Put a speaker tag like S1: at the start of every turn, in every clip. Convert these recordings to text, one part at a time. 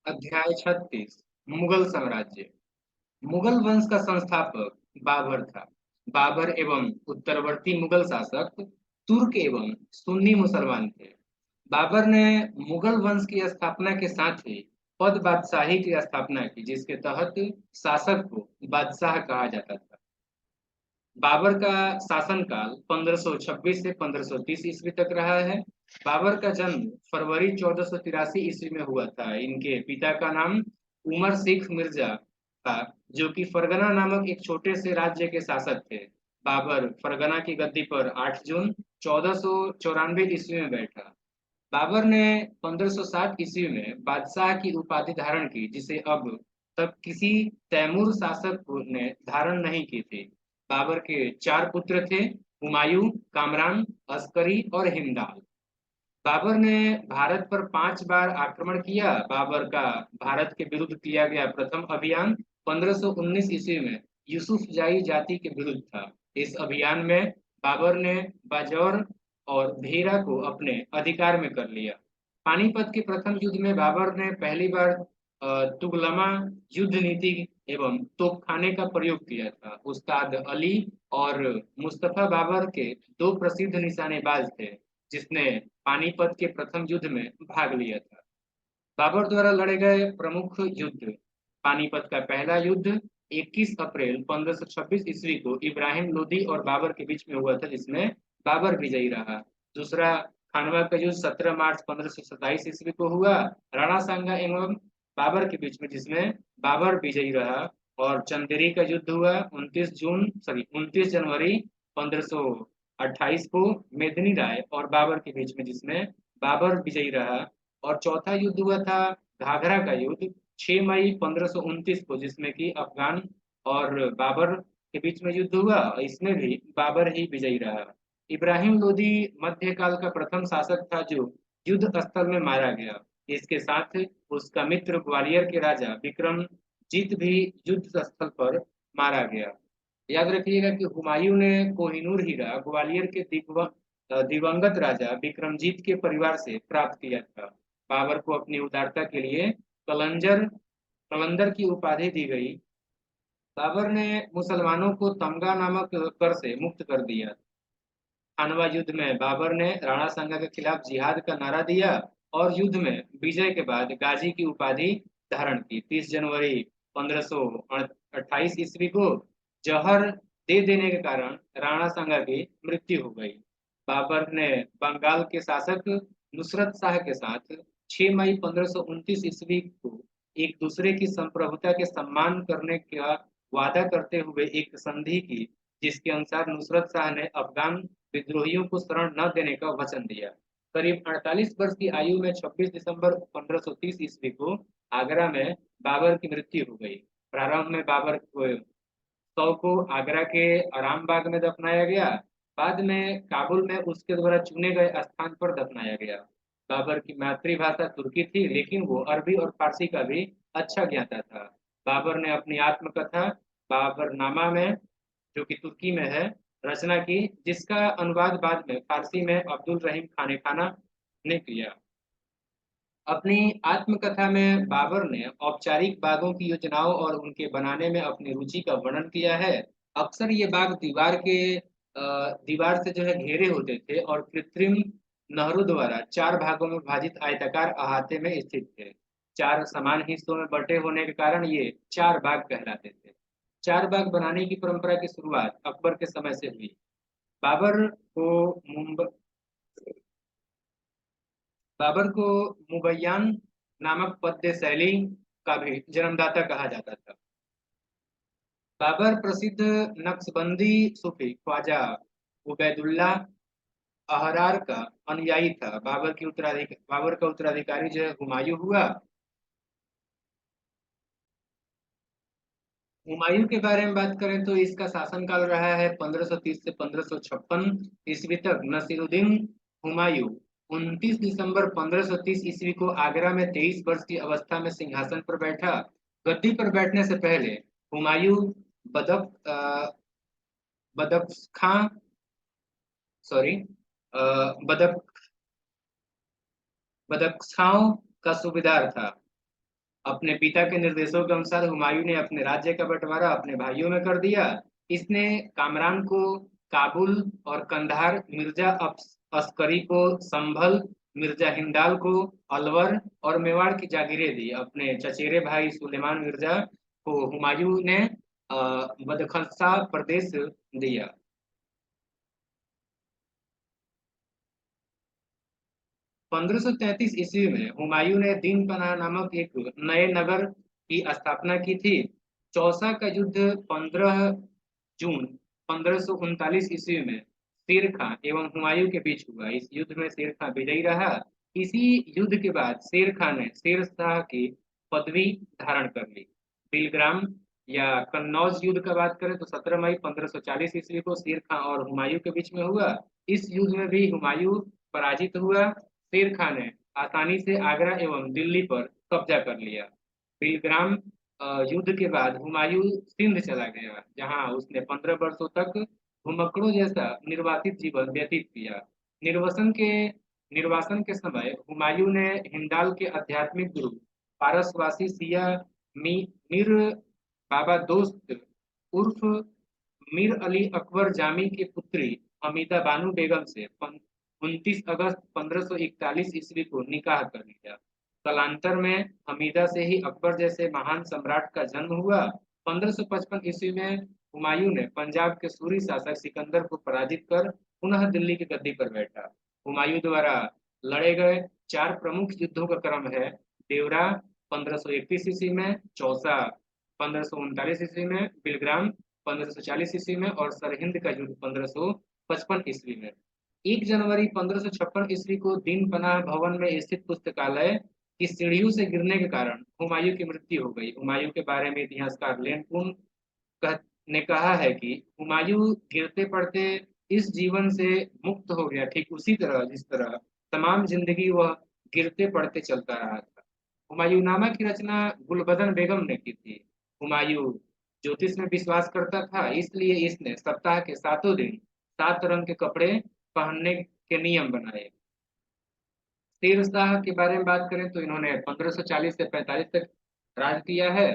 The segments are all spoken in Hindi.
S1: अध्याय 36। मुगल साम्राज्य। मुगल वंश का संस्थापक बाबर था। बाबर एवं उत्तरवर्ती मुगल शासक तुर्क एवं सुन्नी मुसलमान थे। बाबर ने मुगल वंश की स्थापना के साथ ही पद बादशाही की स्थापना की, जिसके तहत शासक को बादशाह कहा जाता था। बाबर का शासनकाल 1526 से 1530 ईस्वी तक रहा है। बाबर का जन्म फरवरी 1483 ईस्वी में हुआ था। इनके पिता का नाम उमर सिख मिर्जा था, जो कि फरगना नामक एक छोटे से राज्य के शासक थे। बाबर फरगना की गद्दी पर 8 जून 1494 ईस्वी में बैठा। बाबर ने 1560 ईस्वी में बादशाह की उपाधि धारण की, जिसे अब तक किसी तैमूर शासक ने धारण नहीं की थी। बाबर के 4 पुत्र थे: हुमायूं, कामरान, अस्करी और हिमदाल। बाबर ने भारत पर 5 बार आक्रमण किया। बाबर का भारत के विरुद्ध किया गया प्रथम अभियान 1519 ईस्वी में यूसुफ जाई जाति के विरुद्ध था। इस अभियान में बाबर ने बाजौर और भेरा को अपने अधिकार में कर लिया। पानीपत के प्रथम युद्ध में बाबर ने पहली बार तुगलमा युद्ध नीति एवं तोपखाने का प्रयोग किया था। उस्ताद अली और मुस्तफा बाबर के दो प्रसिद्ध निशानेबाज थे, जिसने पानीपत के प्रथम युद्ध में भाग लिया था। बाबर द्वारा लड़े गए प्रमुख युद्ध: पानीपत का पहला युद्ध 21 अप्रैल 1526 ईस्वी को इब्राहिम लोदी और बाबर के बीच में हुआ था, जिसमें बाबर विजयी रहा। दूसरा खानवा का युद्ध 17 मार्च 1527 ईस्वी को हुआ, राणा सांगा एवं बाबर के बीच में, जिसमें बाबर विजयी रहा। और चंदेरी का युद्ध हुआ 29 जनवरी 1528 को मेदिनी राय और बाबर के बीच में, जिसमें बाबर विजयी रहा। और चौथा युद्ध हुआ था घाघरा का युद्ध 6 मई 1529 को, जिसमें कि अफगान और बाबर के बीच में युद्ध हुआ। इसमें भी बाबर ही विजयी रहा। इब्राहिम लोदी मध्यकाल का प्रथम शासक था जो युद्ध स्थल में मारा गया। इसके साथ उसका मित्र ग्वालियर के राजा विक्रमजीत भी युद्ध स्थल पर मारा गया। याद रखिएगा कि हुमायूं ने कोहिनूर हीरा ग्वालियर के दिवंगत राजा विक्रमजीत के परिवार से प्राप्त किया था। बाबर को अपनी उदारता के लिए कलंजर कलंदर की उपाधि दी गई। बाबर ने मुसलमानों को तमगा नामक कर से मुक्त कर दिया। खानवा युद्ध में बाबर ने राणा सांगा के खिलाफ जिहाद का नारा दिया और युद्ध में विजय के बाद गाजी की उपाधि धारण की। 30 जनवरी 1528 ईस्वी को जहर दे देने के कारण राणा सांगा की मृत्यु हो गई। बाबर ने बंगाल के शासक नुसरत शाह के साथ 6 मई 1529 ईस्वी को एक दूसरे की संप्रभुता के सम्मान करने का वादा करते हुए एक संधि की, जिसके अनुसार नुसरत शाह ने अफगान विद्रोहियों को शरण न देने का वचन दिया। करीब 48 वर्ष की आयु में 26 दिसंबर 1530 ईस्वी को आगरा में बाबर की मृत्यु हो गई। प्रारंभ में बाबर को शव को आगरा के आरामबाग में दफनाया गया। बाद में काबुल में उसके द्वारा चुने गए स्थान पर दफनाया गया। बाबर की मातृभाषा तुर्की थी, लेकिन वो अरबी और फारसी का भी अच्छा ज्ञाता था। बाबर ने अपनी आत्मकथा बाबरनामा में, जो कि तुर्की में है, रचना की, जिसका अनुवाद बाद में फारसी में अब्दुल रहीम खाने खाना ने किया। अपनी आत्मकथा में बाबर ने औपचारिक बागों की योजनाओं और उनके बनाने में अपनी रुचि का वर्णन किया है। अक्सर ये बाग दीवार से जो है घेरे होते थे और कृत्रिम नहरों द्वारा 4 भागों में विभाजित आयताकार अहाते में स्थित थे। 4 समान हिस्सों में बटे होने के कारण ये 4 बाग कहलाते थे। 4 बाग बनाने की परंपरा की शुरुआत अकबर के समय से हुई। बाबर को मुंबई बाबर को मुबय्यान नामक पद्य शैली का भी जन्मदाता कहा जाता था। बाबर प्रसिद्ध नक्शबंदी सूफी ख्वाजा उबैदुल्ला अहरार का अनुयायी था। बाबर का उत्तराधिकारी जो है हुमायूं हुआ। हुमायूं के बारे में बात करें तो इसका शासनकाल रहा है 1530 से 1556 ईस्वी तक। नसीरुद्दीन हुमायूं 29 दिसंबर 1530 ईस्वी को आगरा में 23 वर्ष की अवस्था में सिंहासन पर बैठा। गद्दी पर बैठने से पहले हुमायूं बदक बदख्शां सॉरी बदक बदख्शां का सूबेदार था। अपने पिता के निर्देशों के अनुसार हुमायूं ने अपने राज्य का बंटवारा अपने भाइयों में कर दिया। इसने कामरान को काबुल और कंधार, मिर्जा अस्करी को संभल, मिर्जा हिंदाल को अलवर और मेवाड़ की जागीरें दी। अपने चचेरे भाई सुलेमान मिर्जा को हुमायूं ने बदखसा प्रदेश दिया। 1533 ईस्वी में हुमायूं ने दीन पनाह नामक एक नए नगर की स्थापना की थी। चौसा का युद्ध 15 जून 1539 ईस्वी में शेर खां एवं हुमायूं के बीच हुआ। इस युद्ध में शेर खां विजयी रहा। इसी युद्ध के बाद शेर खां ने शेर शाह की पदवी धारण कर ली। बिलग्राम या कन्नौज युद्ध का बात करें तो 17 मई 1540 ईस्वी को शेर खां और हुमायूं के बीच में हुआ। इस युद्ध में भी हुमायूं पराजित हुआ। शेर खान ने आसानी से आगरा एवं दिल्ली पर कब्जा कर लिया। बिलग्राम युद्ध के बाद हुमायूं सिंध चला गया, जहां उसने 15 वर्षों तक घुमक्कड़ों जैसा निर्वासित जीवन व्यतीत किया। निर्वासन के निर्वासन के समय हुमायूं ने हिंदाल के आध्यात्मिक गुरु पारसवासी सिया मीर बाबा दोस्त उर्फ मीर अली अकबर जामी की पुत्री हमीदा बानू बेगम से 29 अगस्त 1541 ईस्वी को निकाह कर लिया। कालांतर में हमीदा से ही अकबर जैसे महान सम्राट का जन्म हुआ। 1555 ईस्वी में हुमायूं ने पंजाब के सूरी शासक सिकंदर को पराजित कर पुनः दिल्ली की गद्दी पर बैठा। हुमायूं द्वारा लड़े गए चार प्रमुख युद्धों का क्रम है: देवरा 1531 ईस्वी में, चौसा 1539 ईस्वी में, बिलग्राम 1540 ईस्वी में और सरहिंद का युद्ध 1555 ईस्वी में। 1 जनवरी 1556 ईस्वी को दीन पनाह भवन में स्थित पुस्तकालय की सीढ़ियों से गिरने के कारण हुमायूं की मृत्यु हो गई। हुमायूं के बारे में इतिहासकार लेनपुन ने कहा है कि हुमायूं गिरते पड़ते इस जीवन से मुक्त हो गया, ठीक उसी तरह जिस तरह तमाम जिंदगी वह गिरते पड़ते चलता रहा था। हुमायूंनामा की रचना गुलबदन बेगम ने की थी। हुमायूं ज्योतिष में विश्वास करता था, इसलिए इसने सप्ताह के 7 दिन 7 रंग के कपड़े पहनने के नियम बनाए। शेर शाह के बारे में बात करें तो इन्होंने 1540 से 45 तक राज किया है।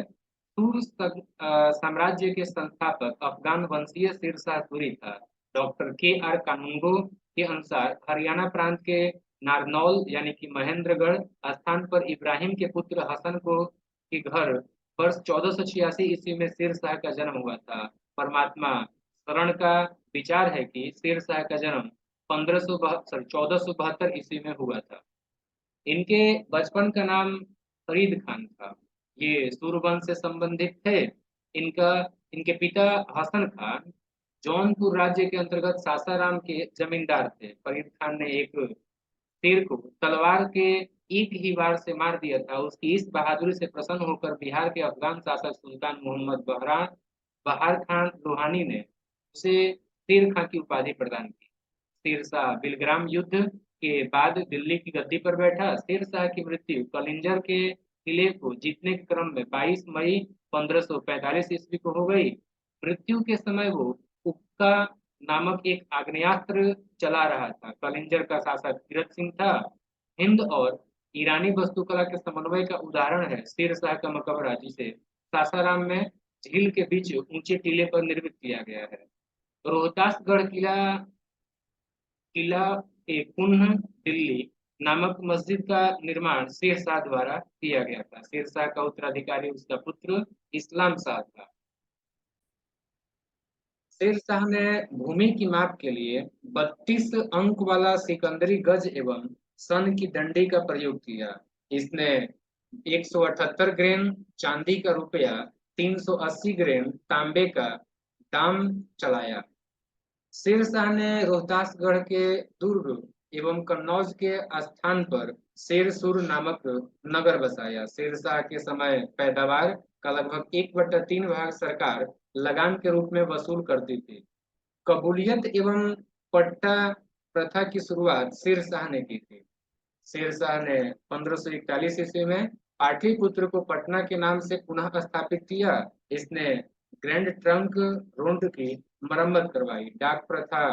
S1: साम्राज्य के संस्थापक अफगान वंशीय शेर शाह सूरी था। डॉक्टर के आर कानूंगो के अनुसार हरियाणा प्रांत के नारनौल यानी कि महेंद्रगढ़ स्थान पर इब्राहिम के पुत्र हसन को के घर वर्ष 1486 ईस्वी में शेर शाह का जन्म हुआ था। परमात्मा शरण का विचार है कि शेर शाह का जन्म 1472 ईस्वी में हुआ था। इनके बचपन का नाम फरीद खान था। ये सूरवंश से संबंधित थे। इनका इनके पिता हसन खान जौनपुर राज्य के अंतर्गत सासाराम के जमींदार थे। फरीद खान ने एक शेर को तलवार के एक ही वार से मार दिया था। उसकी इस बहादुरी से प्रसन्न होकर बिहार के अफगान शासक सुल्तान मोहम्मद बहार खान लोहानी ने उसे शेर खां की उपाधि प्रदान की। शेर शाह बिलग्राम युद्ध के बाद दिल्ली की गद्दी पर बैठा। शेर शाह की मृत्यु कलिंजर के किले को जीतने के क्रम में 22 मई 1545 ईस्वी को हो गई। मृत्यु के समय वो उक्का नामक एक आग्नेयास्त्र चला रहा था। कलिंजर का शासक कीरत सिंह था। हिंद और ईरानी वास्तुकला के समन्वय का उदाहरण है शेर शाह का मकबरा, जिसे सासाराम में झील के बीच ऊंचे टीले पर निर्मित किया गया है। रोहतासगढ़ किला किला ए कुन्ह दिल्ली नामक मस्जिद का निर्माण शेर शाह द्वारा किया गया था। शेर शाह का उत्तराधिकारी उसका पुत्र इस्लाम शाह था। शेर शाह ने भूमि की माप के लिए 32 अंक वाला सिकंदरी गज एवं सन की डंडी का प्रयोग किया। इसने 178 ग्रेन चांदी का रुपया, 380 ग्रेन तांबे का दाम चलाया। शेर शाह ने रोहतासगढ़ के दुर्ग एवं कन्नौज के स्थान पर शेरसुर नामक नगर बसाया। शेर शाह के समय पैदावार का लगभग 1/3 भाग सरकार लगान के रूप में वसूल करती थी। कबूलियत एवं पट्टा प्रथा की शुरुआत शेर शाह ने की थी। शेर शाह ने 1541 ईस्वी में पाटलिपुत्र को पटना के नाम से पुनः स्थापित किया। इसने ग्रैंड ट्रंक रोड की मरम्मत करवाई। डाक प्रथा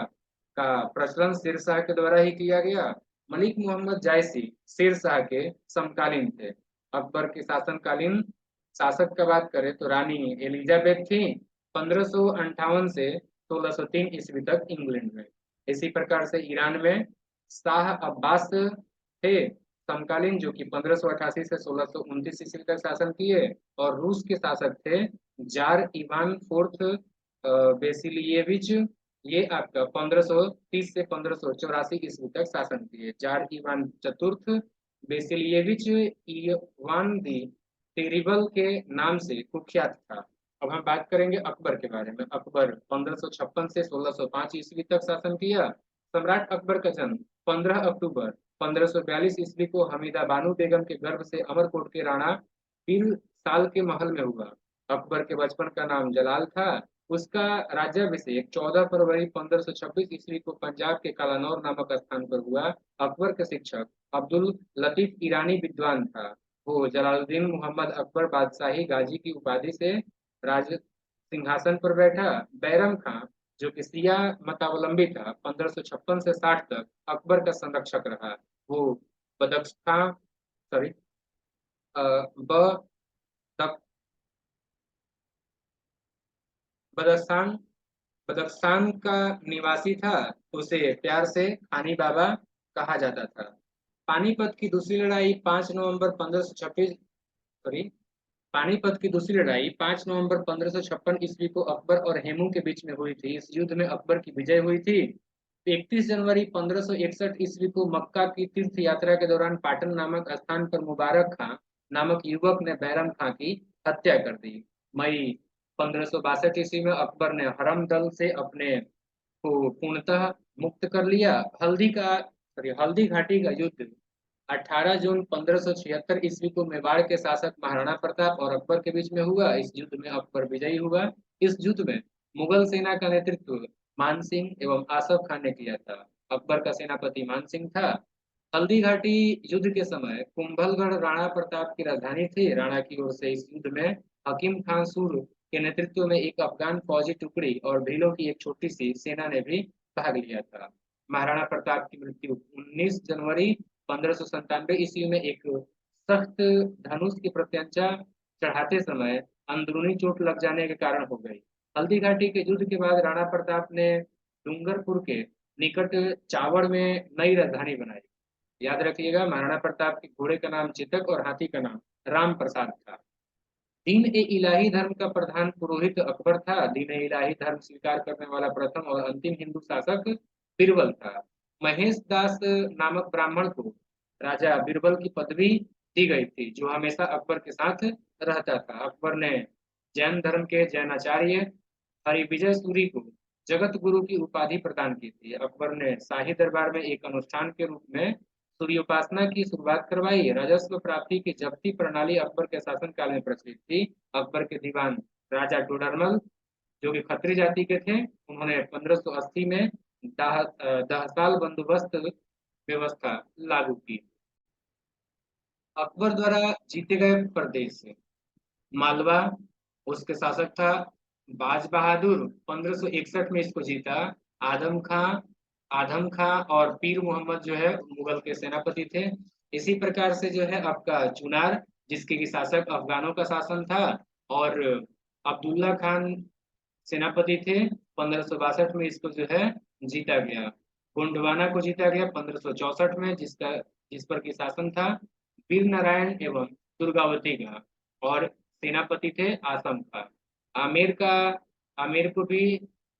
S1: का प्रचलन शेर शाह के द्वारा ही किया गया। मलिक मोहम्मद जायसी शेर शाह के समकालीन थे। अकबर के शासनकालीन शासक का बात करें तो रानी एलिजाबेथ थी, 1558 से 1603 ईस्वी तक इंग्लैंड में। इसी प्रकार से ईरान में शाह अब्बास थे समकालीन, जो कि 1588 से 1629 ईस्वी तक शासन किए। और रूस के शासक थे जार इवान फोर्थ बेसिलिएविच, ये आपका 1530 से 1584 ईस्वी तक शासन किए। जार इवान चतुर्थ बेसिलिएविच इवान दी टेरिबल के नाम से कुख्यात था। अब हम बात करेंगे अकबर के बारे में। अकबर 1556 से 1605 ईस्वी तक शासन किया। सम्राट अकबर का जन्म 15 अक्टूबर 1542 ईस्वी को हमीदा बानो बेगम के गर्भ से अमरकोट के राणा पीर साल के महल में हुआ। अकबर के बचपन का नाम जलाल था। उसका राज्याभिषेक 14 फरवरी 1526 ईस्वी को पंजाब के कालानौर नामक स्थान पर हुआ। अकबर का शिक्षक अब्दुल लतीफ ईरानी विद्वान था। वो जलालुद्दीन मोहम्मद अकबर बादशाही गाजी की उपाधि से राज सिंहासन पर बैठा। बैरम खां, जो कि शिया मतावलंबी था, 1556 से 60 तक अकबर का संरक्षक रहा। वो बदख्शां सॉरी ब बदख्शान बदख्शान का निवासी था। उसे प्यार से खानी बाबा कहा जाता था। पानीपत की दूसरी लड़ाई 5 नवंबर 1526 सॉरी पानीपत की दूसरी लड़ाई 5 नवंबर 1556 ईस्वी को अकबर और हेमू के बीच में हुई थी। इस युद्ध में अकबर की विजय हुई थी। 31 जनवरी 1561 ईस्वी को मक्का की तीर्थ यात्रा के दौरान पाटन नामक स्थान पर मुबारक खां नामक युवक ने बैरम खां की हत्या कर दी। मई 1562 ईस्वी में अकबर ने हरम दल से अपने को पूर्णतः मुक्त कर लिया। हल्दी घाटी का युद्ध 18 जून 1576 ईस्वी को मेवाड़ के शासक महाराणा प्रताप और अकबर के बीच में हुआ। इस युद्ध में अकबर विजयी हुआ। इस युद्ध में मुगल सेना का नेतृत्व मान सिंह एवं आसफ खान ने किया था। अकबर का सेनापति मान सिंह था। हल्दी घाटी युद्ध के समय कुंभलगढ़ राणा प्रताप की राजधानी थी। राणा की ओर से इस युद्ध में हकीम खान सूर के नेतृत्व में एक अफगान फौजी टुकड़ी और भीलों की एक छोटी सी सेना ने भी भाग लिया था। महाराणा प्रताप की मृत्यु 19 जनवरी 1597 ईस्वी में एक सख्त धनुष की प्रत्यंचा चढ़ाते समय अंदरूनी चोट लग जाने के कारण हो गई। हल्दी घाटी के युद्ध के बाद राणा प्रताप ने डूंगरपुर के निकट चावड़ में नई राजधानी बनाई। याद रखिएगा, महाराणा प्रताप के घोड़े का नाम चेतक और हाथी का नाम राम प्रसाद था। दीन ए इलाही धर्म का प्रधान पुरोहित अकबर था। दीन ए इलाही धर्म स्वीकार करने वाला प्रथम और अंतिम हिंदू शासक बीरबल था। महेश दास नामक ब्राह्मण को राजा बीरबल की पदवी दी गई थी, जो हमेशा अकबर के साथ रहता था। अकबर ने जैन धर्म के जैनाचार्य हरिविजय सूरी को जगत गुरु की उपाधि प्रदान की थी। अकबर ने शाही दरबार में एक अनुष्ठान के रूप में सूर्योपासना की शुरुआत करवाई। राजस्व प्राप्ति की जब्ती प्रणाली अकबर के शासनकाल में प्रचलित थी। अकबर के दीवान राजा टोडरमल, जो कि खत्री जाति के थे, उन्होंने 1580 में दहसाल बंदोबस्त व्यवस्था लागू की। अकबर द्वारा जीते गए प्रदेश मालवा, उसके शासक था बाज बहादुर, 1561 में इसको जीता। आदम खां आदम खां और पीर मोहम्मद जो है मुगल के सेनापति थे। इसी प्रकार से जो है आपका चुनार, जिसके की शासक अफगानों का शासन था, और अब्दुल्ला खान सेनापति थे। 1562 में इसको जो है जीता गया। गोंडवाना को जीता गया 1564 में, जिस पर की शासन था वीर नारायण एवं दुर्गावती का, और सेनापति थे आसम खां। आमेर का आमेर को भी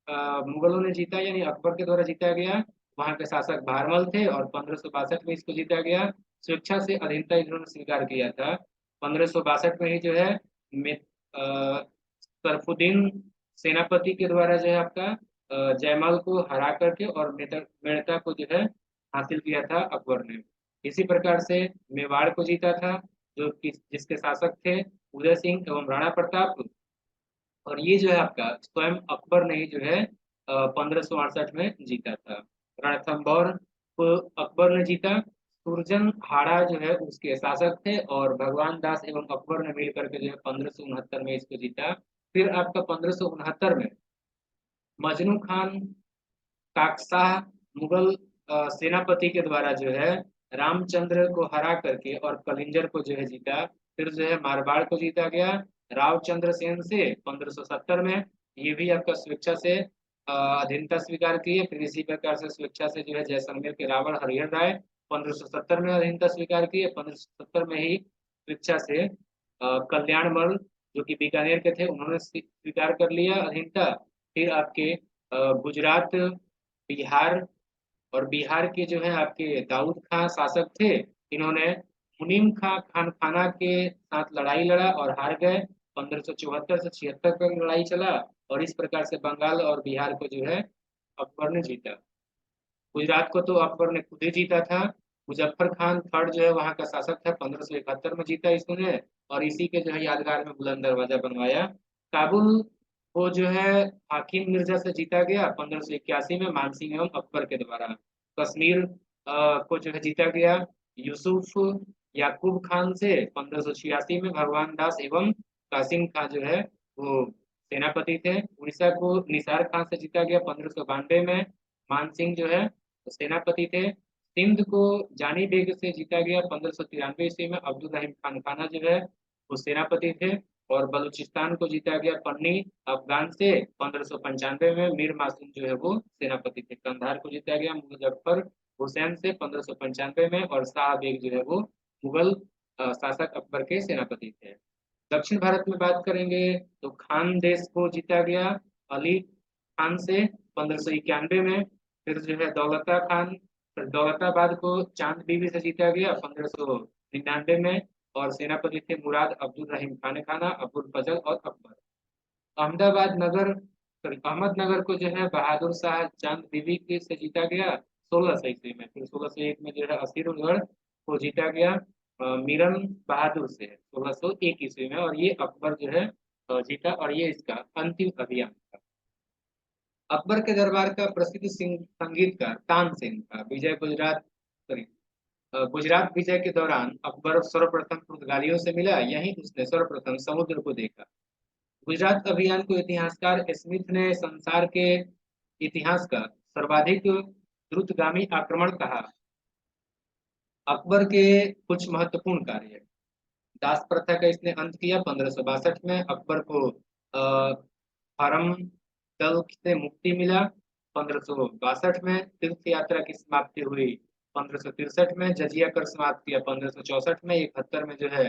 S1: मुगलों ने जीता, यानी अकबर के द्वारा जीता गया। वहां के शासक भारमल थे और 1562 में इसको जीता गया। स्वेच्छा से अधीनता इन्होंने स्वीकार किया था। 1562 में ही जो है सरफुद्दीन सेनापति के द्वारा जो है आपका जयमाल को हरा करके और मेड़ता को जो है हासिल किया था अकबर ने। इसी प्रकार से मेवाड़ को जीता था, जो कि जिसके शासक थे उदय सिंह एवं राणा प्रताप। और ये जो है आपका स्वयं अकबर ने ही जो है 1568 में जीता था। रणथंभौर को अकबर ने जीता। सुरजन हाड़ा जो है उसके शासक थे, और भगवान दास एवं अकबर ने मिलकर के जो है 1569 में इसको जीता। फिर आपका 1569 में मजनू खान काकशाह मुगल सेनापति के द्वारा जो है रामचंद्र को हरा करके और कलिंजर को जो है जीता। फिर जो है मारवाड़ को जीता गया रावचंद्र सेन से 1570 में। ये भी आपका स्वेच्छा से अधीनता स्वीकार की है। फिर इसी प्रकार से स्वेच्छा से जो है जैसलमेर के रावण हरिहर राय 1570 में अधीनता स्वीकार की है। 1570 में ही स्वेच्छा से कल्याणमल जो कि बीकानेर के थे उन्होंने स्वीकार कर लिया अधीनता। फिर आपके गुजरात, बिहार, और बिहार के जो है आपके दाऊद खां शासक थे। इन्होंने मुनीम खां खान खाना के साथ लड़ाई लड़ा और हार गए। 1574 से 76 तक लड़ाई चला और इस प्रकार से बंगाल और बिहार को जो है अकबर ने जीता। गुजरात को तो अकबर ने खुद ही जीता था। मुजफ्फर खान थर्ड जो है वहां का शासक था, 1571 में जीता इसने। और इसी के जो है यादगार में बुलंद दरवाजा बनवाया। काबुल को जो है हाकिम मिर्जा से जीता गया 1581 में मानसिंह एवं अकबर के द्वारा। कश्मीर को जो है जीता गया यूसुफ याकूब खान से 1586 में। भगवान दास एवं कासिम खान जो है वो सेनापति थे। उड़ीसा को निसार खान से जीता गया 1592 में। मान सिंह जो है वो सेनापति थे। सिंध को जानी बेग से जीता गया 1593 ईस्वी में। अब्दुल रहीम खान खाना जो है वो सेनापति थे। और बलूचिस्तान को जीता गया पन्नी अफगान से 1595 में। मीर मासूम जो है वो सेनापति थे। कंधार को जीता गया मुजफ्फर हुसैन से 1595 में। और शाह बेग जो है वो मुगल शासक अकबर के सेनापति थे। दक्षिण भारत में बात करेंगे तो खान देश को जीता गया अली खान से 1591 में। फिर जो है दौलता खान, फिर दौलताबाद को चांद बीबी से जीता गया 1599 में। और सेनापति थे मुराद अब्दुल रहीम खान खाना, अबुल फजल और अकबर। अहमदाबाद नगर, सॉरी अहमदनगर को जो है बहादुर शाह चांद बीबी के से जीता गया 1600 ईस्वी में। फिर 1601 में जो है असीरुद्दौला को जीता गया मीरन बहादुर से 1601 ईस्वी में। और ये अकबर जो है जीता और ये इसका अंतिम अभियान था। अकबर के दरबार का प्रसिद्ध संगीतकार तानसेन था। विजय गुजरात, सॉरी गुजरात विजय के दौरान अकबर सर्वप्रथम पुर्तगालियों से मिला। यहीं उसने सर्वप्रथम समुद्र को देखा। गुजरात अभियान को इतिहासकार स्मिथ ने संसार के इतिहास का सर्वाधिक द्रुतगामी आक्रमण कहा। अकबर के कुछ महत्वपूर्ण कार्य, दास प्रथा का इसने अंत किया 1562 में। अकबर को हरम दल से मुक्ति मिला 1562 में। तीर्थ यात्रा की समाप्ति हुई 1563 में। जजिया कर समाप्त किया 1564 में। 71 में जो है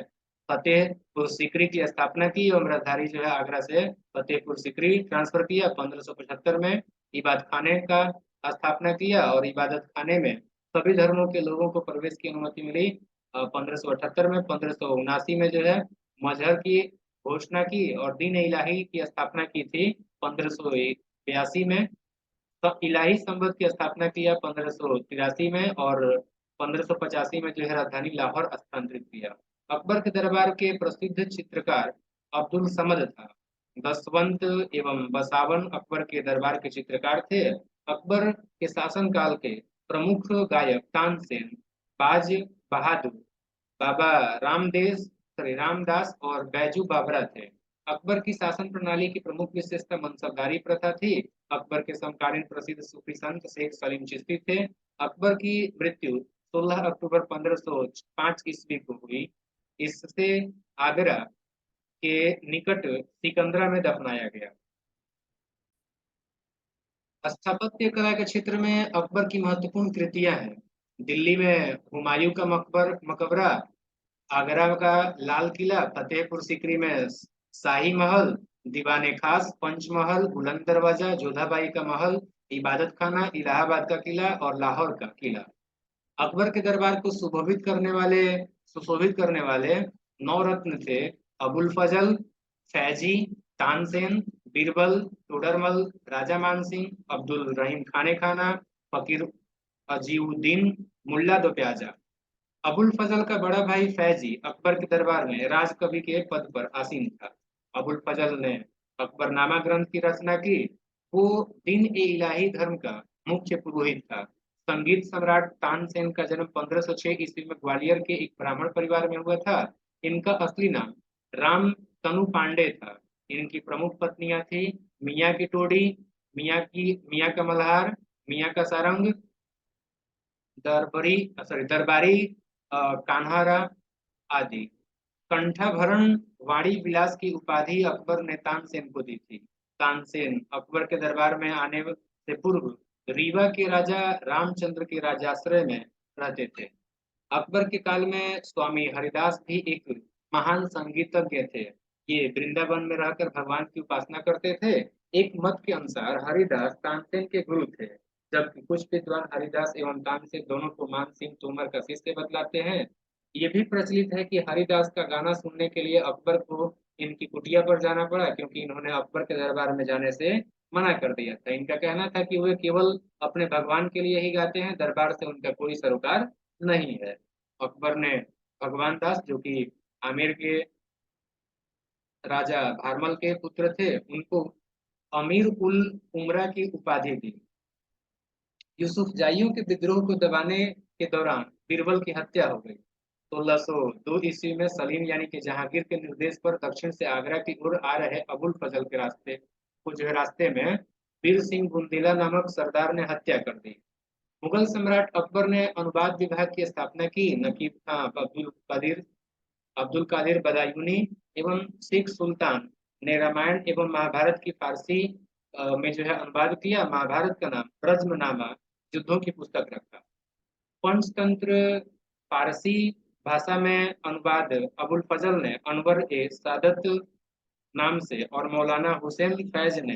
S1: फतेहपुर सीकरी की स्थापना की और राजधानी जो है आगरा से फतेहपुर सीकरी ट्रांसफर किया 1575 में। इबादत खाने का स्थापना किया और इबादत खाने में सभी धर्मों के लोगों को प्रवेश की अनुमति मिली 1578 में। 1579 में जो है मजहर की घोषणा की और दीन इलाही की स्थापना की थी 1582 में। तो इलाही संवत की स्थापना किया 1583 में। और 1585 में जो है राजधानी लाहौर स्थानांतरित किया। अकबर के दरबार के प्रसिद्ध चित्रकार अब्दुल समद था। दसवंत एवं बसावन अकबर के दरबार के चित्रकार थे। अकबर के शासनकाल के प्रमुख गायक तानसेन, बाज बहादुर, बाबा रामदेव, सॉरी रामदास और बैजू बाबरा थे। अकबर की शासन प्रणाली की प्रमुख विशेषता मनसबदारी प्रथा थी। अकबर के समकालीन प्रसिद्ध सूफी संत शेख सलीम चिश्ती थे। अकबर की मृत्यु 16 अक्टूबर 1505 ईस्वी को हुई। इससे आगरा के निकट सिकंदरा में दफनाया गया। स्थापत्य कला के क्षेत्र में अकबर की महत्वपूर्ण कृतियां हैं। दिल्ली में हुमायूं का मकबरा, आगरा का लाल किला, फतेहपुर सीकरी में शाही महल, दीवाने खास, पंचमहल, बुलंद दरवाजा, जोधाबाई का महल, इबादत खाना, इलाहाबाद का किला और लाहौर का किला। अकबर के दरबार को सुशोभित करने वाले नौ रत्न थे। अबुल फजल, फैजी, तानसेन, बीरबल, टोडरमल, राजा मानसिंह, अब्दुल रहीम खाने खाना, फकीर अजीउद्दीन, मुल्ला दो प्याजा। अबुल फजल का बड़ा भाई फैजी अकबर के दरबार में राजकवि के पद पर आसीन था। अबुल फजल ने अकबरनामा ग्रंथ की रचना की। वो दीन ए इलाही धर्म का मुख्य पुरोहित था। संगीत सम्राट तानसेन का जन्म 1506 ईस्वी में ग्वालियर के एक ब्राह्मण परिवार में हुआ था। इनका असली नाम राम तनु पांडे था। इनकी प्रमुख पत्नियां थी मियाँ की टोडी, मियाँ का मल्हार, मियाँ का सारंग, दरबारी कान्हारा आदि। कंठाभरण वाणी विलास की उपाधि अकबर ने तानसेन को दी थी। तानसेन अकबर के दरबार में आने से पूर्व रीवा के राजा रामचंद्र के राजाश्रय में रहते थे। अकबर के काल में स्वामी हरिदास भी एक महान संगीतज्ञ थे। ये वृंदावन में रहकर भगवान की उपासना करते थे। एक मत के अनुसार हरिदास तानसेन के गुरु थे, जबकि कुछ विद्वान हरिदास एवं तानसेन दोनों को मान सिंह तोमर का शिष्य बतलाते हैं। ये भी प्रचलित है कि हरिदास का गाना सुनने के लिए अकबर को इनकी कुटिया पर जाना पड़ा, क्योंकि इन्होंने अकबर के दरबार में जाने से मना कर दिया था। इनका कहना था कि वे केवल अपने भगवान के लिए ही गाते हैं, दरबार से उनका कोई सरोकार नहीं है। अकबर ने भगवान दास, जो कि आमेर के राजा भारमल के पुत्र थे, उनको अमीर उल उमरा की उपाधि दी। यूसुफजाइयों के विद्रोह को दबाने के दौरान बीरबल की हत्या हो गई। 1602 ईस्वी में सलीम यानी कि जहांगीर के निर्देश पर दक्षिण से आगरा की ओर आ रहे अबुल फजल के रास्ते को जो है रास्ते में वीर सिंह बुंदेला नामक सरदार ने हत्या कर दी। मुगल सम्राट अकबर ने अनुवाद विभाग की स्थापना की। नकीब खां अब्दुल कादिर बदायूनी एवं सिख सुल्तान ने रामायण एवं महाभारत की फारसी में जो है अनुवाद किया। महाभारत का नाम रज्मनामा युद्धों की पुस्तक रखा। पंचतंत्र फारसी भाषा में अनुवाद अबुल फजल ने अनवर ए सादत नाम से और मौलाना हुसैन फैज ने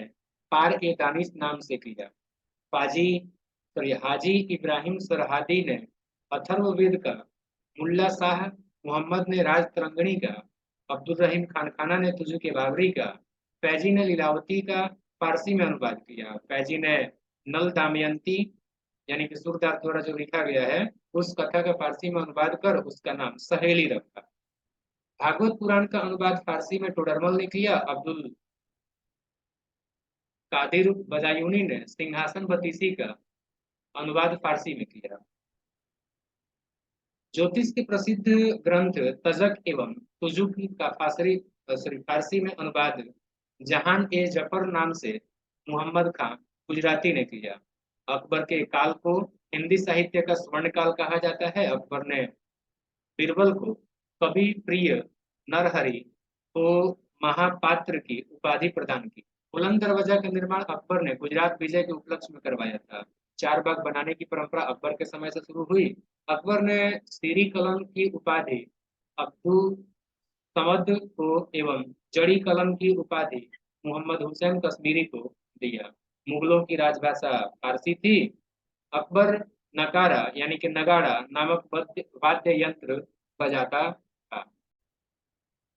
S1: पार ए दानिश नाम से किया। पाजी हाजी इब्राहिम सरहादी ने अथर्ववेद का, मुल्ला शाह मोहम्मद ने राज तरंगणी का, अब्दुल रहीम खानखाना ने तुजु के बाबरी का, फैजी ने लीलावती का फारसी में अनुवाद किया। फैजी ने नल दमयंती यानी कि सूरदास द्वारा जो लिखा गया है उस कथा का फारसी में अनुवाद कर उसका नाम सहेली रखा। भागवत पुराण का अनुवाद फारसी में टोडरमल ने किया। अब्दुल कादिर बदायूनी ने सिंहासन बतीसी का अनुवाद फारसी में किया। ज्योतिष के प्रसिद्ध ग्रंथ तजक एवं तुजुक का फारसी में अनुवाद जहान ए जफर नाम से मोहम्मद खान गुजराती ने किया। अकबर के काल को हिंदी साहित्य का स्वर्ण काल कहा जाता है। अकबर ने बीरबल को कवि प्रिय नरहरि को महापात्र की उपाधि प्रदान की। बुलंद दरवाजा का निर्माण अकबर ने गुजरात विजय के उपलक्ष्य में करवाया था। चार बाग बनाने की परंपरा अकबर के समय से शुरू हुई। अकबर ने सीरी कलम की उपाधि अब्दुल समद को एवं जड़ी कलम की उपाधि मोहम्मद हुसैन कश्मीरी को दिया। मुगलों की राजभाषा फारसी थी। अकबर नकारा यानी कि नगाड़ा नामक वाद्य यंत्र बजाता था।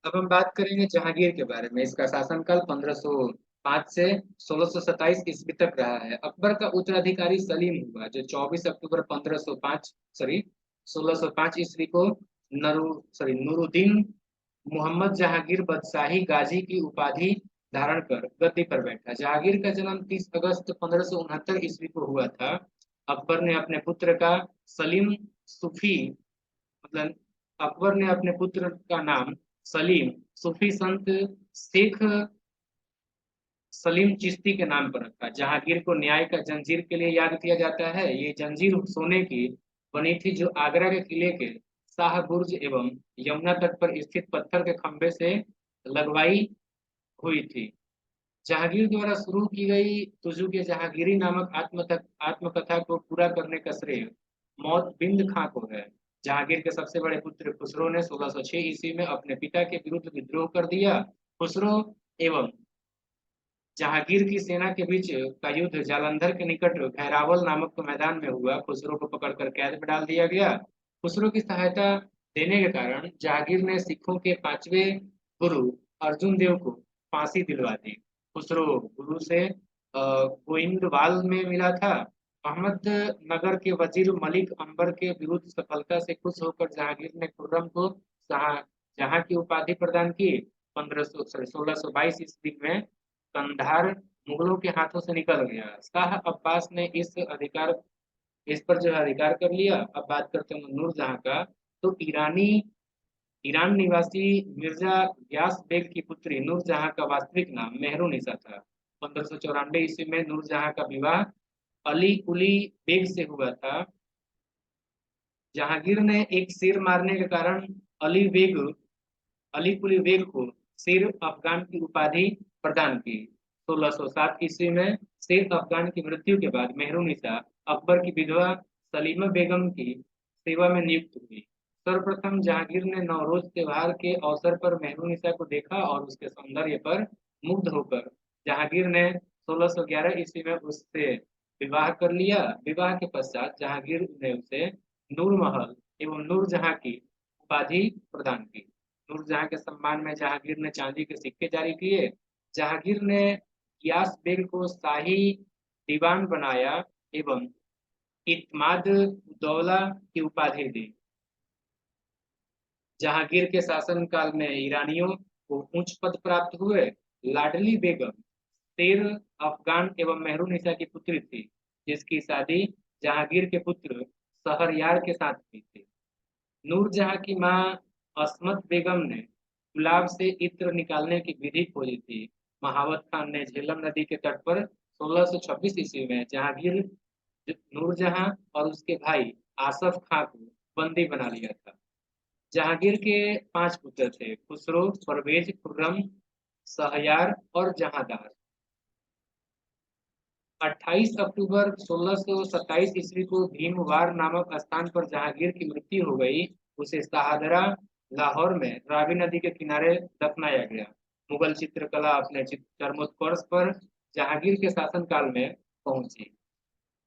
S1: अब हम बात करेंगे जहांगीर के बारे में। इसका शासनकाल 1505 से 1627 ईस्वी तक रहा है। अकबर का उत्तराधिकारी सलीम हुआ, जो 24 अक्टूबर 1605 ईस्वी को नूरुद्दीन मोहम्मद जहांगीर बदशाही गाजी की उपाधि धारण कर गद्दी पर बैठा। जहांगीर का जन्म 30 अगस्त 1569 ईस्वी को हुआ था। अकबर ने अपने पुत्र का सलीम सूफी मतलब अकबर ने अपने पुत्र का नाम सलीम सूफी संत शेख सलीम चिश्ती के नाम पर रखा। जहांगीर को न्याय का जंजीर के लिए याद किया जाता है। ये जंजीर सोने की बनी थी, जो आगरा के किले के शाह बुर्ज एवं यमुना तट पर स्थित पत्थर के खंभे से लगवाई हुई थी। जहांगीर द्वारा शुरू की गई तुजु के जहांगीरी नामक आत्मकथा को पूरा करने का श्रेय मौत बिंद खां को है। जहांगीर के सबसे बड़े पुत्र खुसरो ने 1606 ईस्वी में अपने पिता के विरुद्ध विद्रोह कर दिया। खुसरो एवं जहांगीर की सेना के बीच का युद्ध जालंधर के निकट खैरावल नामक मैदान में हुआ। खुसरो को पकड़कर कैद में डाल दिया गया। खुसरो की सहायता देने के कारण जहांगीर ने सिखों के पांचवें गुरु अर्जुन देव को फांसी दिलवा दी। खुसरो गुरु से गोइंदवाल में मिला था। अहमद नगर के वजीर मलिक अंबर के विरुद्ध सफलता से खुश होकर जहांगीर ने खुर्रम को जहां की उपाधि प्रदान की। 1622 ईस्वी में कंधार मुगलों के हाथों से निकल गया। शाह अब्बास ने इस पर जो है अधिकार कर लिया। अब बात करते हैं नूरजहां का। तो ईरान निवासी मिर्जा ग्यास बेग की पुत्री नूरजहां का वास्तविक नाम मेहरुनिसा था। 1594 ईस्वी में नूरजहां का विवाह अली कुली बेग से हुआ था। जहांगीर ने एक शेर मारने के कारण अली कुली बेग को शेर अफगान की उपाधि प्रदान की। 1607 ईस्वी में शेर अफगान की मृत्यु के बाद मेहरुनिसा अकबर की विधवा सलीमा बेगम की सेवा में नियुक्त हुई। सर्वप्रथम जहांगीर ने नौरोज त्योहार के अवसर पर मेहरुनिसा को देखा और उसके सौंदर्य पर मुग्ध होकर जहांगीर ने 1611 ईस्वी में उससे विवाह कर लिया। विवाह के पश्चात जहांगीर ने उसे नूरमहल एवं नूरजहां की उपाधि प्रदान की। नूरजहां के सम्मान में जहांगीर ने चांदी के सिक्के जारी किए। जहांगीर ने गियास बेग को शाही दीवान बनाया एवं इत्माद दौला की उपाधि दी। जहांगीर के शासनकाल में ईरानियों को उच्च पद प्राप्त हुए। लाडली बेगम शेर अफगान एवं मेहरुनिसा की पुत्री थी, जिसकी शादी जहांगीर के पुत्र शहरयार के साथ हुई थी। नूरजहां की मां असमत बेगम ने गुलाब से इत्र निकालने की विधि खोजी थी। महावत खान ने झेलम नदी के तट पर 1626 ईस्वी में जहांगीर, नूरजहां और उसके भाई आसफ खां को बंदी बना लिया था। जहांगीर के 5 पुत्र थे, खुसरो, परवेज, खुर्रम, शहरयार और जहांदार। 28 अक्टूबर 1627 ईस्वी को भीमवार नामक स्थान पर जहांगीर की मृत्यु हो गई। उसे शाहदरा लाहौर में रावी नदी के किनारे दफनाया गया। मुगल चित्रकला अपने चरमोत्कर्ष पर जहांगीर के शासनकाल में पहुंची।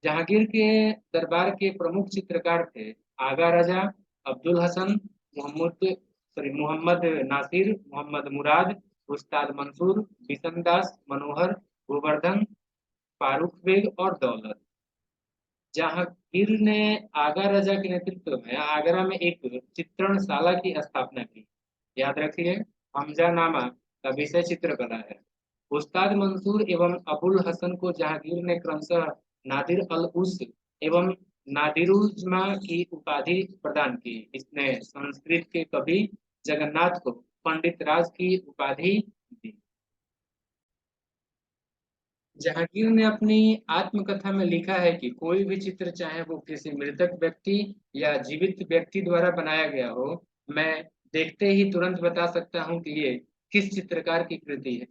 S1: जहांगीर के दरबार के प्रमुख चित्रकार थे आगा रजा, अब्दुल हसन, मोहम्मद नासिर, मोहम्मद मुराद, उस्ताद मंसूर, बिशन दास, मनोहर, गोवर्धन, फारूक बेग और दौलत। जहांगीर ने आगा रजा के नेतृत्व में आगरा में एक चित्रणशाला की स्थापना की। याद रखिए, हमजा नामा का विषय चित्रकला है। उस्ताद मंसूर एवं अबुल हसन को जहांगीर ने क्रमशः नादिर अल उस एवं नादिरुज्मा की उपाधि प्रदान की। इसने संस्कृत के कवि जगन्नाथ को पंडित राज की उपाधि दी। जहांगीर ने अपनी आत्मकथा में लिखा है कि कोई भी चित्र, चाहे वो किसी मृतक व्यक्ति या जीवित व्यक्ति द्वारा बनाया गया हो, मैं देखते ही तुरंत बता सकता हूँ कि ये किस चित्रकार की कृति है।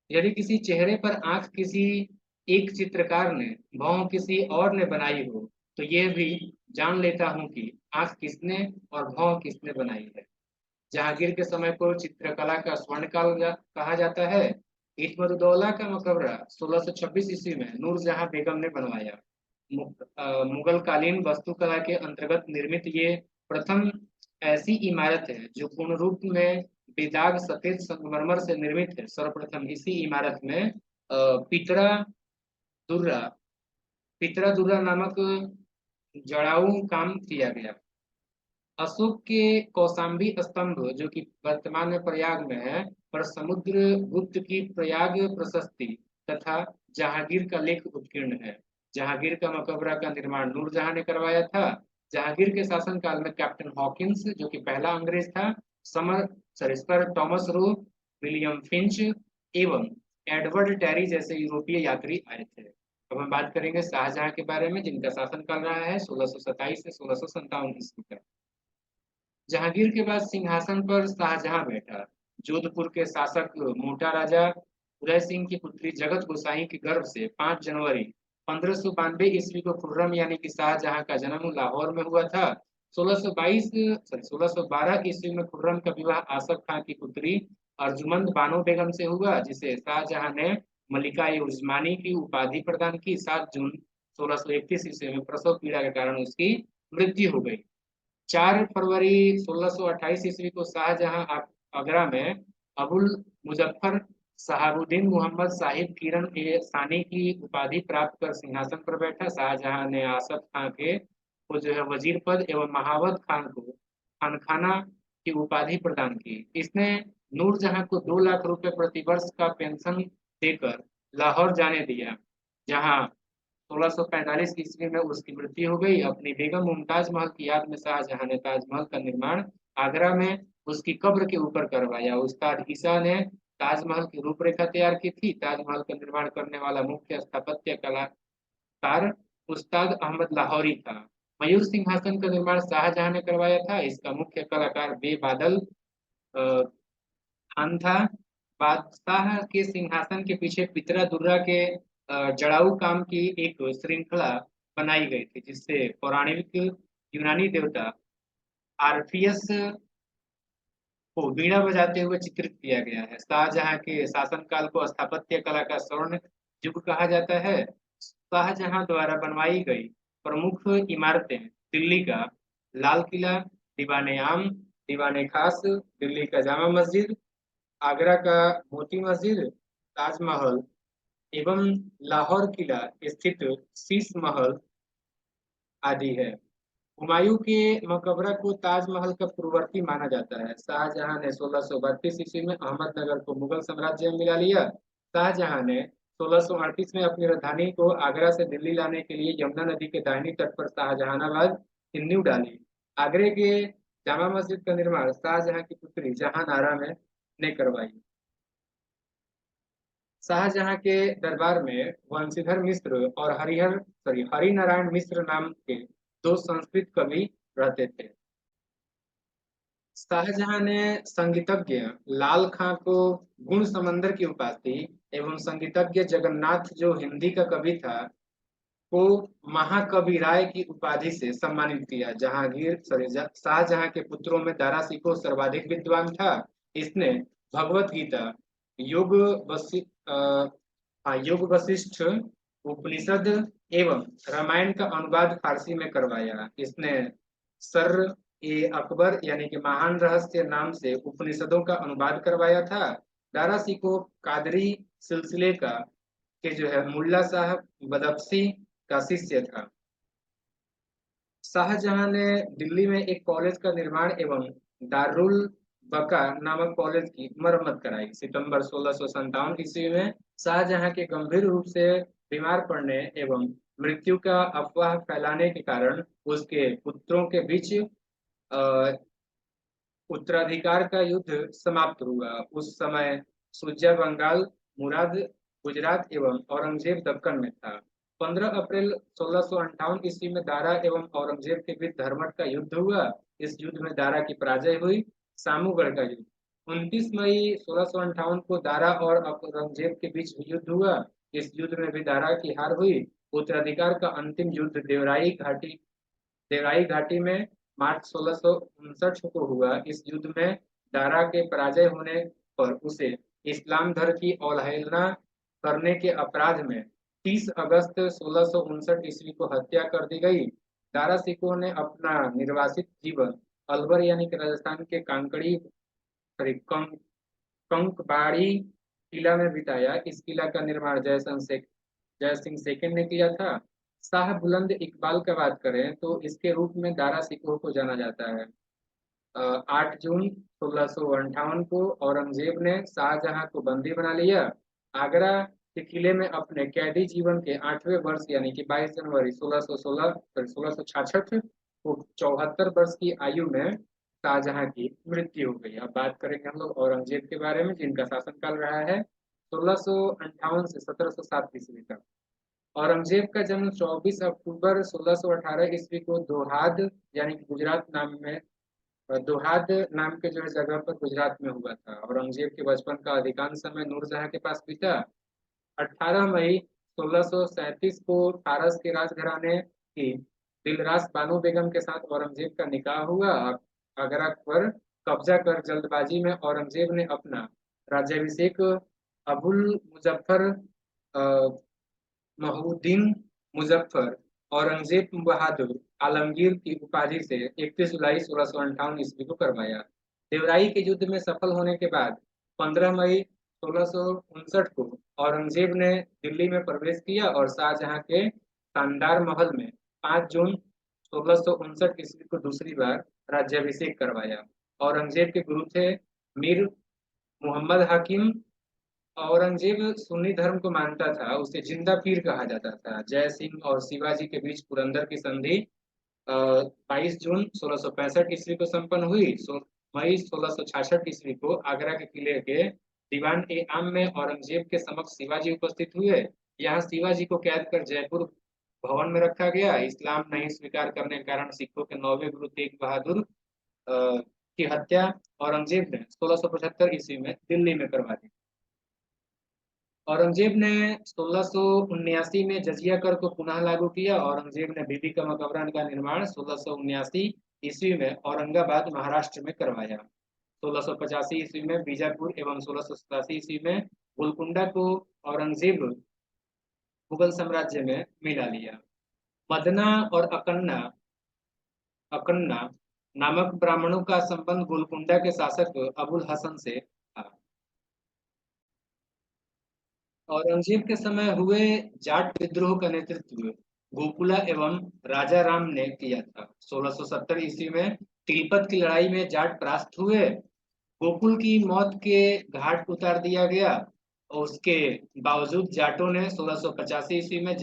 S1: यदि किसी चेहरे पर आंख किसी एक चित्रकार ने, भौं किसी और ने बनाई हो, तो यह भी जान लेता हूँ कि आंख किसने और भौं किसने बनाई है। जहांगीर के समय को चित्रकला का स्वर्ण काल कहा जाता है। इत्मदुद्दौला का मकबरा 1626 ईस्वी में नूरजहां बेगम ने बनवाया। मुगल कालीन वास्तुकला के अंतर्गत निर्मित ये प्रथम ऐसी इमारत है जो पूर्ण रूप में बेदाग सफेद संगमरमर से निर्मित है। सर्वप्रथम इसी इमारत में पितरा दुर्रा पितरा दुर्रा नामक जड़ाऊ काम किया गया। अशोक के कौशाम्बी स्तंभ, जो कि वर्तमान में प्रयाग में है, पर समुद्र गुप्त की प्रयाग प्रशस्ति तथा जहांगीर का लेख उत्कीर्ण है। जहांगीर का मकबरा का निर्माण नूरजहां ने करवाया था। जहांगीर के शासनकाल में कैप्टन हॉकिंस, जो कि पहला अंग्रेज था, summer sir Thomas Roe, William Finch एवं एडवर्ड टेरी जैसे यूरोपीय यात्री आए थे। अब हम बात करेंगे शाहजहां के बारे में, जिनका शासनकाल रहा है 1627 से 1657 ईस्वी तक। जहांगीर के बाद सिंहासन पर शाहजहां बैठा। जोधपुर के शासक मोटा राजा उदय सिंह की पुत्री जगत गोसाई के गर्भ से 5 जनवरी 1592 ईस्वी को खुर्रम यानी कि शाहजहां का जन्म लाहौर में हुआ था। 1612 ईस्वी में खुर्रम का विवाह आसफ खां की पुत्री अर्जुमंद बानो बेगम से हुआ, जिसे शाहजहां ने मलिका ए उस्मानी की उपाधि प्रदान की। 7 जून 1631 ईस्वी में प्रसव पीड़ा के कारण उसकी मृत्यु हो गई। 4 फरवरी 1628 ईस्वी को शाहजहां आगरा में अबुल मुजफ्फर शहाबुद्दीन मोहम्मद साहिब किरण ए सानी की उपाधि प्राप्त कर सिंहासन पर बैठा। शाहजहां ने आसफ खां के को जो है वजीर पद एवं महावत खान को खानखाना की उपाधि प्रदान की। इसने नूरजहां को 2 लाख रुपए प्रति वर्ष का पेंशन देकर लाहौर जाने दिया, जहां 1645 ईस्वी में उसकी मृत्यु हो गई। अपनी बेगम मुमताज महल की याद में शाहजहां ने ताजमहल का निर्माण आगरा में उसकी कब्र के ऊपर करवाया। उस्ताद ईसा ने ताजमहल की रूपरेखा तैयार की थी। ताजमहल का निर्माण करने वाला मुख्य स्थापत्य कलाकार उस्ताद अहमद लाहौरी था। मयूर सिंहासन का निर्माण शाहजहां ने करवाया था। इसका मुख्य कलाकार बेबादल अ, खान था। बादशाह के सिंहासन के पीछे पितरा दुर्रा के जड़ाऊ काम की एक श्रृंखला बनाई गई थी, जिससे पौराणिक यूनानी देवता आर्फियस को वीणा बजाते हुए चित्रित किया गया है। शाहजहां के शासनकाल को स्थापत्य कला का स्वर्ण युग कहा जाता है। शाहजहां द्वारा बनवाई गई प्रमुख इमारतें दिल्ली का लाल किला, दीवाने आम, दीवाने खास, दिल्ली का जामा मस्जिद, आगरा का मोती मस्जिद, ताजमहल एवं लाहौर किला स्थित शीश महल आदि है। हुमायूं के मकबरा को ताजमहल का पूर्ववर्ती माना जाता है। शाहजहां ने 1632 ईस्वी में अहमदनगर को मुगल साम्राज्य में मिला लिया। शाहजहां ने 1638 में अपनी राजधानी को आगरा से दिल्ली लाने के लिए यमुना नदी के दाहिनी तट पर शाहजहानाबाद की नींव डाली। आगरे के जामा मस्जिद का निर्माण शाहजहां की पुत्री जहां आरा ने करवाई। शाहजहां के दरबार में वंशीधर मिश्र और हरि नारायण मिश्र नाम के दो संस्कृत कवि रहते थे। शाहजहां ने संगीतज्ञ लाल खां को गुण समंदर की उपाधि एवं संगीतज्ञ जगन्नाथ जो हिंदी का कवि था को महाकवि राय की उपाधि से सम्मानित किया। शाहजहां के पुत्रों में दारा शिकोह सर्वाधिक विद्वान था। इसने भगवत गीता, योग वसि योग वशिष्ठ, उपनिषद एवं रामायण का अनुवाद फारसी में करवाया। इसने सर ए अकबर यानी कि महान रहस्य नाम से उपनिषदों का अनुवाद करवाया था। दारा शिकोह कादरी सिलसिले का के जो है मुल्ला साहब बदफसी का शिष्य था। शाहजहां ने दिल्ली में एक कॉलेज का निर्माण एवं दारुल बका नामक कॉलेज की मरम्मत कराई। सितंबर 1657 ईस्वी में शाहजहां के गंभीर रूप से बीमार पड़ने एवं मृत्यु का अफवाह फैलाने के कारण उसके पुत्रों के बीच उत्तराधिकार का युद्ध समाप्त हुआ। उस समय सुजा बंगाल, मुराद गुजरात एवं औरंगजेब दक्कन में था। 15 अप्रैल 1658 ईस्वी में दारा एवं औरंगजेब के बीच धर्मट का युद्ध हुआ। इस युद्ध में दारा की पराजय हुई। सामूगढ़ का युद्ध 29 मई 1658 को दारा और औरंगजेब के बीच युद्ध हुआ। इस युद्ध में भी दारा की हार हुई। उत्तराधिकार का अंतिम युद्ध देवराई घाटी में मार्च 1659 को हुआ। इस युद्ध में दारा के पराजय होने पर उसे इस्लाम धर्म की अवहेलना करने के अपराध में 30 अगस्त 1659 ईस्वी को हत्या कर दी गई। दारा सिकोह ने अपना निर्वासित जीवन अलवर यानी कि राजस्थान के कांकड़ी कंकबाड़ी किला में बिताया। इस किला का निर्माण जय सिंह सेकंड ने किया था। शाह बुलंद इकबाल का बात करें तो इसके रूप में दारा सिकोह को जाना जाता है। 8 जून 1658 को औरंगजेब ने शाहजहां को बंदी बना लिया। आगरा के किले में अपने कैदी जीवन के 8वें वर्ष यानी कि 22 जनवरी 1666 को 74 वर्ष की आयु में शाहजहां की मृत्यु हो गई। अब बात करेंगे हम लोग औरंगजेब के बारे में, जिनका शासनकाल रहा है 1658 से 1707 ईस्वी तक। औरंगजेब का जन्म 24 अक्टूबर 1618 ईस्वी को दोहाद यानी कि गुजरात नाम में दोहाद नाम के जो है जगह पर गुजरात में हुआ था। औरंगजेब के बचपन का अधिकांश समय नूरजहां के पास बीता। 18 मई 1637 को फारस के राजघराने की दिलरास बानो बेगम के साथ औरंगजेब का निकाह हुआ। आगरा पर कब्जा कर जल्दबाजी में औरंगजेब ने अपना राज्याभिषेक अबुल मुजफ्फर महउद्दीन मुजफ्फर औरंगजेब बहादुर आलमगीर की उपाधि से 31 जुलाई 1658 ईस्वी को करवाया। देवराई के युद्ध में सफल होने के बाद 15 मई 1659 को औरंगजेब ने दिल्ली में प्रवेश किया और शाहजहां के शानदार महल में 5 जून 1659 ईस्वी को दूसरी बार राज्याभिषेक करवाया। औरंगजेब के गुरु थे मीर मोहम्मद हाकिम। औरंगजेब सुन्नी धर्म को मानता था। उसे जिंदा पीर कहा जाता था। जय सिंह और शिवाजी के बीच पुरंदर की संधि 22 जून 1665 ईस्वी को संपन्न हुई। मई 1666 ईस्वी को आगरा के किले के दीवान ए आम में औरंगजेब के समक्ष शिवाजी उपस्थित हुए। यहाँ शिवाजी को कैद कर जयपुर भवन में रखा गया। इस्लाम नहीं स्वीकार करने के कारण सिखों के 9वें गुरु तेग बहादुर की हत्या औरंगजेब ने 1675 ईस्वी में दिल्ली में करवा दी। औरंगजेब ने 1679 में जजिया कर को पुनः लागू किया। औरंगजेब ने बीबी का मकबरा का निर्माण 1679 ईस्वी में औरंगाबाद महाराष्ट्र में करवाया। 1685 ईस्वी में बीजापुर एवं 1687 ईस्वी में गोलकुंडा को औरंगजेब मुगल साम्राज्य में मिला लिया। मदना और अकन्ना अकन्ना नामक ब्राह्मणों का संबंध गोलकुंडा के शासक अबुल हसन से था। औरंगजेब के समय हुए जाट विद्रोह का नेतृत्व गोकुला एवं राजा राम ने किया था। 1670 ईस्वी में तिलपत की लड़ाई में जाट परास्त हुए। गोकुल की मौत के घाट उतार दिया गया और उसके बावजूद जाटों ने 1685 ईस्वी में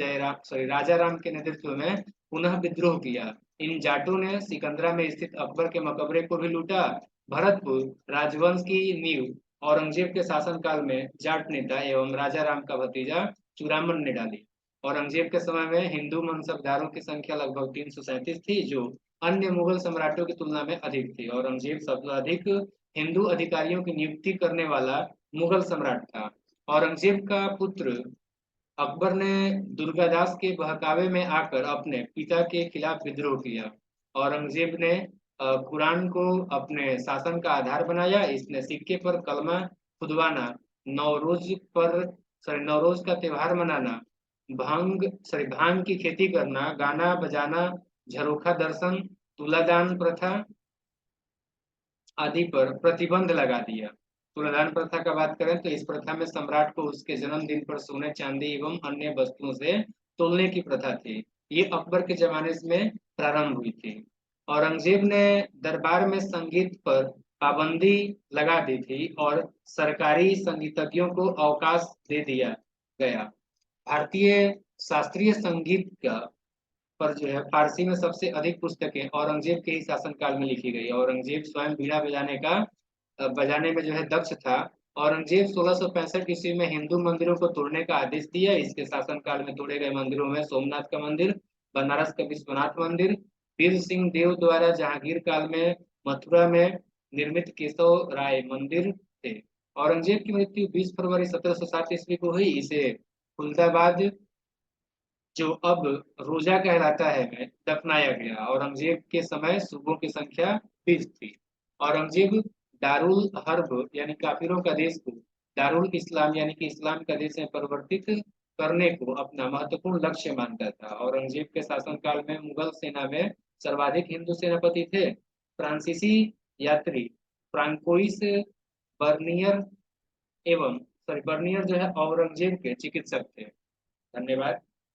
S1: राजा राम के नेतृत्व में पुनः विद्रोह किया। इन जाटों ने सिकंदरा में स्थित अकबर के मकबरे को भी लूटा। भरतपुर राजवंश की नींव औरंगजेब के शासनकाल में जाट नेता एवं राजा राम का भतीजा चूड़ामन ने डाली। औरंगजेब के समय में हिंदू मनसबदारों की संख्या लगभग 337 थी, जो अन्य मुगल सम्राटों की तुलना में अधिक थी। औरंगजेब सबसे अधिक हिंदू अधिकारियों की नियुक्ति करने वाला मुगल सम्राट था। औरंगजेब का पुत्र अकबर ने दुर्गादास के बहकावे में आकर अपने पिता के खिलाफ विद्रोह किया। औरंगजेब ने कुरान को अपने शासन का आधार बनाया। इसने सिक्के पर कलमा खुदवाना, नौरोज पर नौरोज का त्योहार मनाना, भांग की खेती करना, गाना बजाना, झरोखा दर्शन, तुलादान प्रथा आदि पर प्रतिबंध लगा दिया। तुलादान प्रथा का बात करें तो इस प्रथा में सम्राट को उसके जन्मदिन पर सोने चांदी एवं अन्य वस्तुओं से तोलने की प्रथा थी। ये अकबर के जमाने में प्रारंभ हुई थी। औरंगजेब ने दरबार में संगीत पर पाबंदी लगा दी थी और सरकारी संगीतज्ञों को अवकाश दे दिया गया। भारतीय शास्त्रीय संगीत का पर जो है फारसी में सबसे अधिक पुस्तकें औरंगजेब के ही शासनकाल में लिखी गई। औरंगजेब स्वयं बीड़ा बजाने में जो है दक्ष था। औरंगजेब 1665 ईस्वी में हिंदू मंदिरों को तोड़ने का आदेश दिया। इसके शासनकाल में तोड़े गए मंदिरों में सोमनाथ का मंदिर, बनारस का विश्वनाथ मंदिर, वीर सिंह देव द्वारा जहांगीर काल में मथुरा में निर्मित केशव राय मंदिर थे। औरंगजेब की मृत्यु 20 फरवरी 1707 ईस्वी को हुई। इसे फुलदाबाद, जो अब रोजा कहलाता है, में दफनाया गया। औरंगजेब के समय सूबों की संख्या 20 थी। औरंगजेब दारुल हर्ब यानी काफिरों का देश को दारुल इस्लाम यानी कि इस्लाम का देश में परिवर्तित करने को अपना महत्वपूर्ण लक्ष्य मानता था। औरंगजेब के शासनकाल में मुगल सेना में सर्वाधिक हिंदू सेनापति थे। फ्रांसीसी यात्री फ्रांकोइस बर्नियर बर्नियर जो है औरंगजेब के चिकित्सक थे। धन्यवाद।